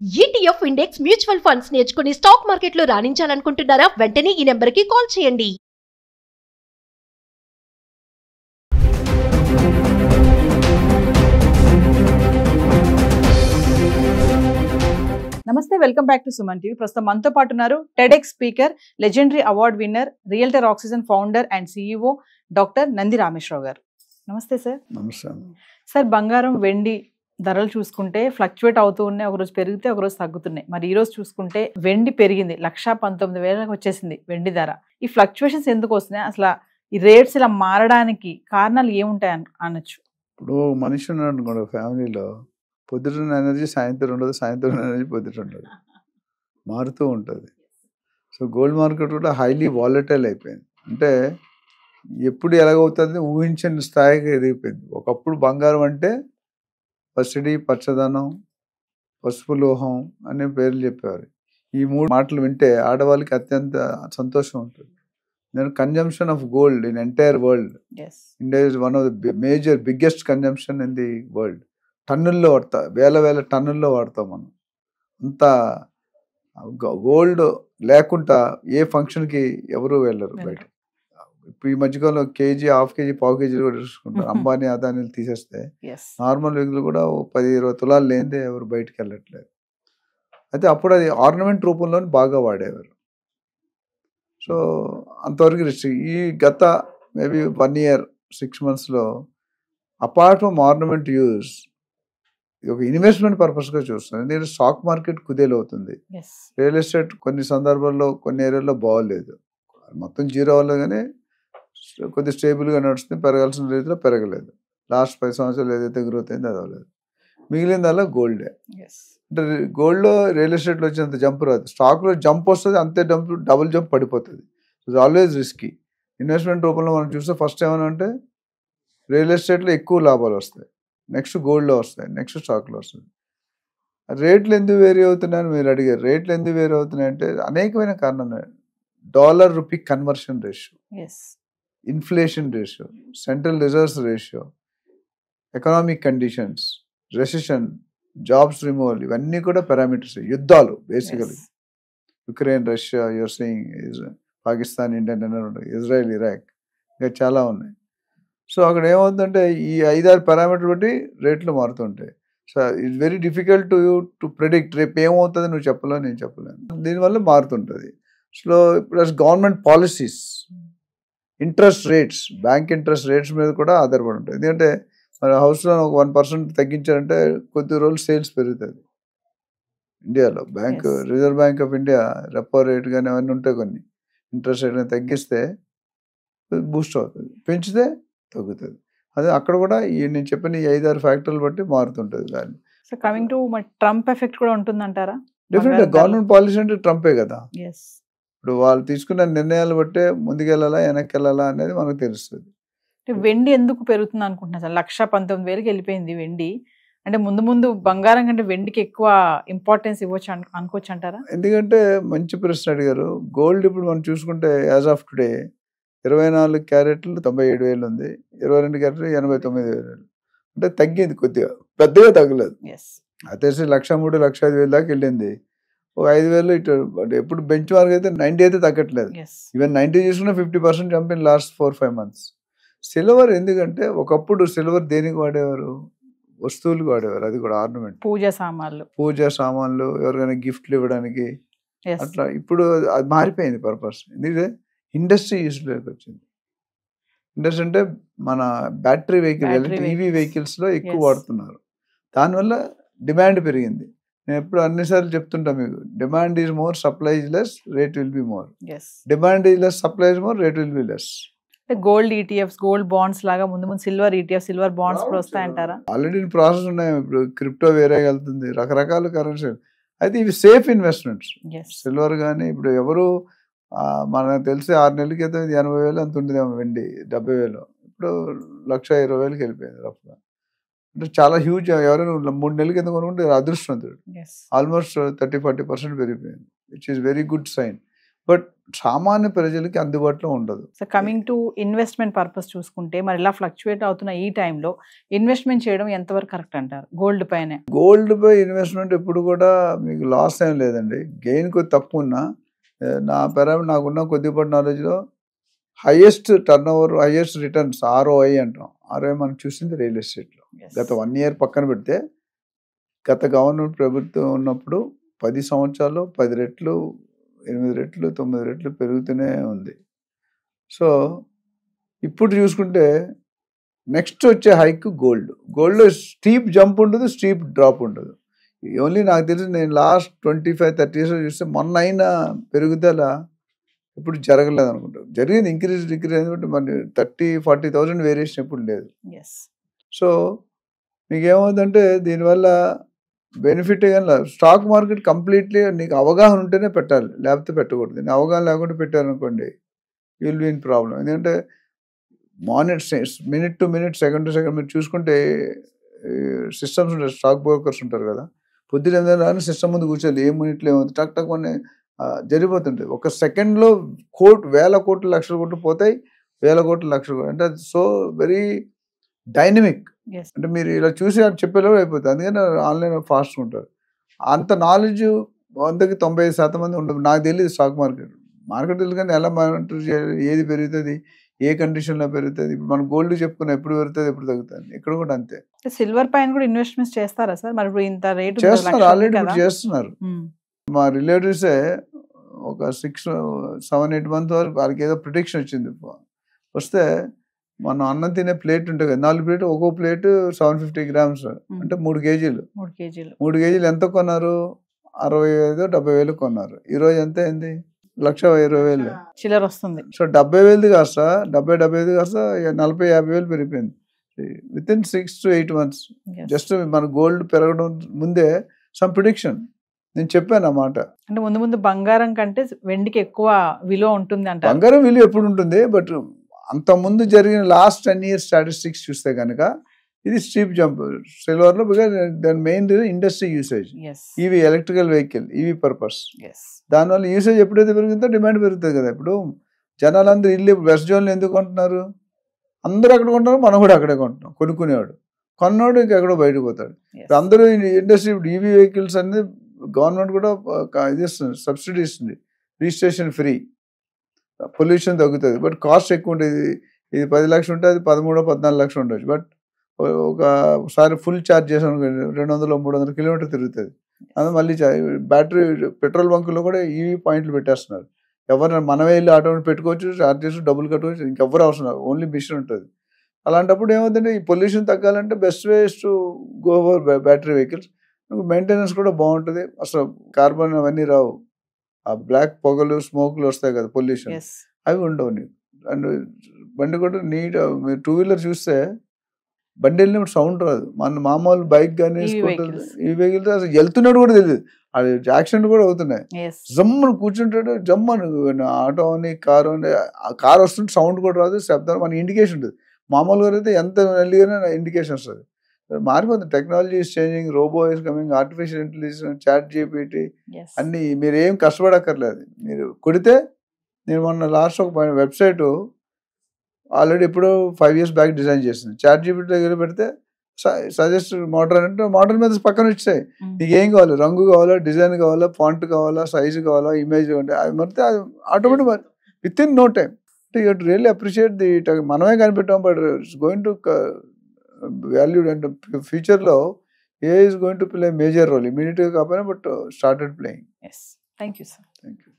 ETF index mutual funds నేర్చుకుని stock మార్కెట్లో రాణించాలనుకుంటున్నారా? వెంటనే ఈ నెంబర్కి కాల్ చేయండి. నమస్తే, welcome back to Suman TV. ప్రస్తుతం మనతో పాటు ఉన్నారు TEDx speaker, legendary award winner, realtor oxygen founder and CEO doctor Nandi Rameshwar Rao గారు. నమస్తే సార్. నమస్తే. సార్, బంగారం వెండి ధరలు చూసుకుంటే ఫ్లక్చువేట్ అవుతూ ఉన్నాయి, ఒకరోజు పెరిగితే ఒకరోజు తగ్గుతున్నాయి. మరి ఈ రోజు చూసుకుంటే వెండి పెరిగింది, 1,19,000 వచ్చేసింది వెండి ధర. ఈ ఫ్లక్చువేషన్స్ ఎందుకు వస్తున్నాయి? అసలు ఈ రేట్స్ ఇలా మారడానికి కారణాలు ఏముంటాయి అనొచ్చు? ఇప్పుడు మనిషి ఉన్నాడు అనుకోండి, ఫ్యామిలీలో పొద్దున్న ఎనర్జీ సాయంత్రం ఉండదు, సాయంత్రం ఎనర్జీ పొద్దుట ఉండదు, మారుతూ ఉంటుంది. సో గోల్డ్ మార్కెట్ కూడా హైలీ వాలటైల్ అయిపోయింది. అంటే ఎప్పుడు ఎలాగవుతుంది ఊహించని స్థాయికి ఎదిగిపోయింది. ఒకప్పుడు బంగారం అంటే పసిడి, పచ్చదనం, పసుపు లోహం అనే పేర్లు చెప్పేవారు. ఈ మూడు మాటలు వింటే ఆడవాళ్ళకి అత్యంత సంతోషం ఉంటుంది. నేను consumption of gold in entire world, India is one of the major biggest consumption in the world. టన్నుల్లో వాడతాం, వేల టన్నుల్లో వాడతాం మనం. అంత గోల్డ్ లేకుండా ఏ ఫంక్షన్కి ఎవరు వెళ్ళరు బయట. ఇప్పుడు ఈ మధ్యకాలంలో కేజీ, హాఫ్ కేజీ, పావు కేజీలు కూడా చూసుకుంటారు. అంబానీ, అదానీలు తీసేస్తే నార్మల్ వ్యక్తులు కూడా 10-20 తులాలు లేనిదే ఎవరు బయటకు వెళ్ళట్లేదు. అయితే అప్పుడు అది ఆర్నమెంట్ రూపంలో బాగా వాడేవారు. సో అంతవరకు రిస్ట్రిక్ట్. ఈ గత మేబీ 1 year 6 monthsలో అపార్ట్ ఫ్రమ్ ఆర్నమెంట్ యూజ్ ఒక ఇన్వెస్ట్మెంట్ పర్పస్గా చూస్తున్నాను. ఎందుకంటే స్టాక్ మార్కెట్ కుదేలవుతుంది, రియల్ ఎస్టేట్ కొన్ని సందర్భాల్లో కొన్ని ఏరియాల్లో బాగోలేదు, మొత్తం జీరో అవ్వలేదు, కానీ కొద్ది స్టేబుల్గా నడుస్తుంది. పెరగాల్సిన రీతిలో పెరగలేదు. లాస్ట్ 5 సంవత్సరాలు ఏదైతే గ్రోత్ అయిందో అది అవ్వలేదు. మిగిలిందల్లా గోల్డే. అంటే గోల్డ్లో రియల్ ఎస్టేట్లో వచ్చినంత జంప్ రాదు, స్టాక్లో జంప్ వస్తుంది, అంతే డబుల్ జంప్ పడిపోతుంది. It's always risky. ఇన్వెస్ట్మెంట్ రూపంలో మనం చూస్తే ఫస్ట్ ఏమైనా అంటే రియల్ ఎస్టేట్లో ఎక్కువ లాభాలు వస్తాయి, నెక్స్ట్ గోల్డ్లో వస్తాయి, నెక్స్ట్ స్టాక్లో వస్తుంది. రేట్లు ఎందుకు వేరీ అవుతున్నాయని మీరు అడిగారు. రేట్లు ఎందుకు వేరీ అవుతున్నాయి అంటే అనేకమైన కారణాలు. Dollar rupee conversion ratio, inflation ratio, central reserves ratio, economic conditions, recession, jobs removal, ఇవన్నీ కూడా పారామీటర్స్. యుద్ధాలు basically Ukraine, Russia, you're saying, Pakistan, Indian, Israel, Iraq, ఇంకా చాలా ఉన్నాయి. సో అక్కడ ఏమవుతుందంటే ఈ 5-6 పారామీటర్లు బట్టి రేట్లు మారుతుంటాయి. So it's very difficult to predict. రేపు ఏమవుతుంది నువ్వు చెప్పలేవు, నేను చెప్పలేను. దీనివల్ల మారుతుంటుంది. So plus government policies, interest rates, bank interest rates మీద కూడా ఆధారపడి ఉంటుంది. ఎందుకంటే మన హౌస్లో ఒక 1% తగ్గించారంటే కొద్ది రోజులు సేల్స్ పెరుగుతుంది. ఇండియాలో reserve bank of India repo rate కానీ అవన్నీ ఉంటాయి, కొన్ని ఇంట్రెస్ట్ రేట్ తగ్గిస్తే బూస్ట్ అవుతుంది, పెంచితే తగ్గుతుంది. అదే అక్కడ కూడా నేను చెప్పిన ఈ 5-6 ఫ్యాక్టర్లు బట్టి మారుతుంటుంది value. So coming to Trump effect కూడా ఉంటుందంటారా? డెఫినెట్గా గవర్నమెంట్ పాలసీ అంటే ట్రంపే కదా. ఇప్పుడు వాళ్ళు తీసుకున్న నిర్ణయాలు బట్టే ముందుకెళ్ళాలా వెనక్కి వెళ్ళాలా అనేది మనకు తెలుస్తుంది. వెండి ఎందుకు పెరుగుతుంది అనుకుంటున్నా సార్? 1,19,000 వెళ్ళిపోయింది వెండి. అంటే ముందు బంగారం కంటే వెండికి ఎక్కువ ఇంపార్టెన్స్ ఇవ్వచ్చు అనుకోవచ్చు అంటారా? ఎందుకంటే మంచి ప్రశ్న అడిగారు. గోల్డ్ ఇప్పుడు మనం చూసుకుంటే యాజ్ ఆఫ్ టుడే 24 క్యారెట్లు 97,000 ఉంది, 22 క్యారెట్లు 89,000. అంటే తగ్గింది కొద్దిగా, పెద్దగా తగ్గలేదు. అతేసి 1,03,000, 1,05,000 దాకా వెళ్ళింది. ఒక 5,000 ఇటు. అంటే ఎప్పుడు బెంచ్ మార్క్ అయితే 90 అయితే తగ్గట్లేదు. ఈవెన్ 90 చూసుకున్నా 50% jump in last 4-5 months. Silver ఎందుకంటే ఒకప్పుడు సిల్వర్ దేనికి వాడేవారు? వస్తువులకు వాడేవారు, అది కూడా ఆర్నమెంట్, పూజా సామాన్లు, ఎవరికైనా గిఫ్ట్లు ఇవ్వడానికి, అట్లా. ఇప్పుడు అది మారిపోయింది పర్పస్. ఎందుకంటే ఇండస్ట్రీ యూస్లోకి వచ్చింది. ఇండస్ట్రీ అంటే మన బ్యాటరీ వెహికల్, ఈవీ వెహికల్స్లో ఎక్కువ వాడుతున్నారు. దానివల్ల డిమాండ్ పెరిగింది. నేను ఎప్పుడు అన్నిసార్లు చెప్తుంటా మీకు, demand is more, supply is less, rate will be more. Demand is less, supply is more, rate will be less. Gold ETFs, gold bonds లాగా ముందు సిల్వర్ ఈటీఎఫ్, సిల్వర్ బాండ్స్ కూడా వస్తాయంటారా? ఆల్రెడీ ప్రాసెస్ ఉన్నాయి. ఇప్పుడు క్రిప్టో వేరే వెళ్తుంది, రకరకాల currency. అయితే ఇవి సేఫ్ ఇన్వెస్ట్మెంట్స్. సిల్వర్ కానీ ఇప్పుడు ఎవరు మనకు తెలిసి 6 నెలల క్రితం 80,000 అంత ఉండేదేమో వెండి, 70,000. ఇప్పుడు 1,20,000కి వెళ్ళిపోయింది రఫ్గా. అంటే చాలా హ్యూజ్. ఎవరైనా 3 నెలల కింద కొనుక్కుంటే అదృష్టవంతుడు. ఆల్మోస్ట్ 30-40% పెరిగిపోయింది, which is very good sign. But సామాన్య ప్రజలకి అందుబాటులో ఉండదు. So coming to investment purpose చూసుకుంటే మరి ఇలా ఫ్లక్చువేట్ అవుతున్న ఈ టైంలో ఇన్వెస్ట్మెంట్ చేయడం ఎంతవరకు కరెక్ట్ అంటారు గోల్డ్ పైన? గోల్డ్ పై ఇన్వెస్ట్మెంట్ ఎప్పుడు కూడా మీకు లాస్ ఏం లేదండి. గెయిన్ కొద్ది తక్కువ ఉన్నా నాకున్న కొద్దిపాటి నాలెడ్జ్లో highest turnover, highest returns ROI అంటాం. ROI మనం చూసింది రియల్ ఎస్టేట్లో. గత 1 year పక్కన పెడితే గత గవర్నమెంట్ ప్రభుత్వం ఉన్నప్పుడు 10 సంవత్సరాలు 10 రెట్లు, 8 రెట్లు, 9 రెట్లు పెరుగుతూనే ఉంది. సో ఇప్పుడు చూసుకుంటే నెక్స్ట్ వచ్చే హైక్ గోల్డ్లో స్టీప్ జంప్ ఉండదు, స్టీప్ డ్రాప్ ఉండదు. ఓన్లీ నాకు తెలిసి నేను లాస్ట్ 25-30 years చూస్తే మొన్న అయిన పెరుగుదల ఇప్పుడు జరగలేదు అనుకుంటా. జరిగింది ఇంక్రీజ్ డిక్రీజ్, మరి 30,000-40,000 వేరియేషన్ ఎప్పుడు లేదు. సో మీకు ఏమవుతుందంటే దీనివల్ల బెనిఫిట్ కానీ స్టాక్ మార్కెట్ కంప్లీట్లీ నీకు అవగాహన ఉంటేనే పెట్టాలి, లేకపోతే పెట్టకూడదు. నేను అవగాహన లేకుండా పెట్టారనుకోండి you will be in problem. ఎందుకంటే minute to minute, second to second మీరు చూసుకుంటే సిస్టమ్స్ ఉంటాయి, స్టాక్ బ్రోకర్స్ ఉంటారు కదా, పొద్దున ఏదైనా సిస్టమ్ ముందు కూర్చోాలి, ఏ మినిట్లో ఏమవుతుంది టక్ టక్ అని జరిగిపోతుంటాయి. ఒక సెకండ్లో వేల కోట్లు లక్షల కోట్లు పోతాయి, వేల కోట్లు లక్షల కోట్లు. అంటే అది సో వెరీ డైనమిక్. అంటే మీరు ఇలా చూసి చెప్పేలో అయిపోతుంది. అందుకని ఆన్లైన్ ఫాస్ట్ ఉంటారు. అంత నాలెడ్జ్ 100కి 95% మంది ఉండదు. నాకు తెలియదు స్టాక్ మార్కెట్ తెలియదు కానీ ఎలా మానిటర్ చేయాలి, ఏది పెరుగుతుంది, ఏ కండిషన్లో పెరుగుతుంది. ఇప్పుడు మనం గోల్డ్ చెప్పుకున్నా ఎప్పుడు పెరుగుతుంది, ఎప్పుడు తగ్గుతుంది. ఇక్కడ కూడా అంతే. సిల్వర్ పైన కూడా ఇన్వెస్ట్మెంట్స్ చేస్తారా సార్? మరి ఇప్పుడు ఇంత రేట్ చేస్తున్నారు, ఆల్రెడీ చేస్తున్నారు. మా రిలేటివ్సే ఒక 6-7-8 months వరకు వాళ్ళకి ఏదో ప్రిడిక్షన్ వచ్చింది. వస్తే మనం అన్నం తినే ప్లేట్ ఉంటుంది కదా, 4 ప్లేట్, ఒక్కో ప్లేట్ 750 grams, అంటే 3 kgs. 3 kgs ఎంత కొన్నారు? 65,000-70,000 వేలు కొన్నారు. ఈరోజు ఎంత అయింది? 1,20,000 చిల్లర వస్తుంది. సో 70,000 కాస్త 70,000 కాస్త 40,000-50,000 పెరిగిపోయింది with in 6 to 8 months. Just మన గోల్డ్ పెరగడం ముందే సమ్ ప్రిడిక్షన్ నేను చెప్పాను అన్నమాట. అంటే ముందు బంగారం కంటే వెండికి ఎక్కువ విలువ ఉంటుంది అంటే బంగారం విలువ ఎప్పుడు ఉంటుంది, బట్ అంత ముందు జరిగిన లాస్ట్ 10 years స్టాటిస్టిక్స్ చూస్తే కనుక ఇది స్టీప్ జంప్ సిల్వర్లో. బికాజ్ దాని main industry usage, EV electrical vehicle, EV purpose. దానివల్ల యూసేజ్ ఎప్పుడైతే పెరుగుతుందో డిమాండ్ పెరుగుతుంది కదా. ఇప్పుడు జనాలందరూ ఇల్లు వెస్ట్ జోన్లో ఎందుకు కొంటున్నారు? అందరూ అక్కడ కొంటున్నారు, మనం కూడా అక్కడే కొంటున్నాం. కొనుక్కునేవాడు కొన్నాడు ఇంకెక్కడో బయటకు పోతాడు. అందరూ ఇండస్ట్రీ ఇప్పుడు ఈవీ వెహికల్స్ అనేది గవర్నమెంట్ కూడా ఇది ఇస్తుంది, సబ్సిడీ ఇస్తుంది, రిజిస్ట్రేషన్ ఫ్రీ, పొల్యూషన్ తగ్గుతుంది. బట్ కాస్ట్ ఎక్కువ ఉంటుంది. ఇది 10 లక్షలు ఉంటే అది 13-14 లక్షలు ఉండొచ్చు. బట్ ఒకసారి ఫుల్ ఛార్జ్ చేసాను 200-300 కిలోమీటర్ తిరుగుతుంది. అందులో మళ్ళీ బ్యాటరీ పెట్రోల్ బంకుల్లో కూడా ఈవీ పాయింట్లు పెట్టేస్తున్నారు. ఎవరైనా మనమే వెళ్ళి ఆటో పెట్టుకోవచ్చు, ఛార్జ్ చేసి డబ్బులు కట్టుకోవచ్చు, ఇంకెవరు అవసరం, ఓన్లీ మిషన్ ఉంటుంది. అలాంటప్పుడు ఏమవుతుందంటే ఈ పొల్యూషన్ తగ్గాలంటే best ways to go over battery vehicles. Maintenance కూడా బాగుంటుంది, అసలు కార్బన్ అవన్నీ రావు. ఆ బ్లాక్ పొగలు స్మోక్లు వస్తాయి కదా, పొల్యూషన్, అవి ఉండవు నీకు. అండ్ బండి కూడా నీట్. మీరు 2-wheeler చూస్తే బండి వెళ్ళినప్పుడు సౌండ్ రాదు. మన మామూలు బైక్ కానీ ఈ వెహికల్ అసలు వెళ్తున్నాడు కూడా తెలియదు. అది యాక్సిడెంట్ కూడా అవుతున్నాయి. జమ్మను కూర్చుంటాడు, జమ్మను ఆటో అని కారు అని, కారు వస్తుంటే సౌండ్ కూడా రాదు, శబ్దం, మన ఇండికేషన్ ఉంటుంది. మామూలుగా అయితే ఎంత వెళ్ళిగానే ఇండికేషన్ వస్తుంది. మారిపోతుంది. Technology is changing, robot is coming, artificial intelligence, ChatGPT అన్ని మీరు ఏం కష్టపడక్కర్లేదు. మీరు కొడితే, నేను మొన్న లాస్ట్ ఒక వెబ్సైట్ ఆల్రెడీ ఎప్పుడో 5 years బ్యాక్ డిజైన్ చేసింది. ChatGPT దగ్గర పెడితే సజెస్ట్ మోడల్ అంటే మోడల్ మీద పక్కన వచ్చాయి. నీకు ఏం కావాలి, రంగు కావాలా, డిజైన్ కావాలా, ఫాంట్ కావాలా, సైజు కావాలా, ఇమేజ్ అంటే అది మరితే అది automatic within no time. అంటే యూ రియల్లీ అప్రిషియేట్ ది. మనమే కనిపెట్టాం, but it's going to valued. And ఫ్యూచర్లో AI is going to play a major role. Immediately కాకపోయినా, but started playing. Thank you sir. Thank you.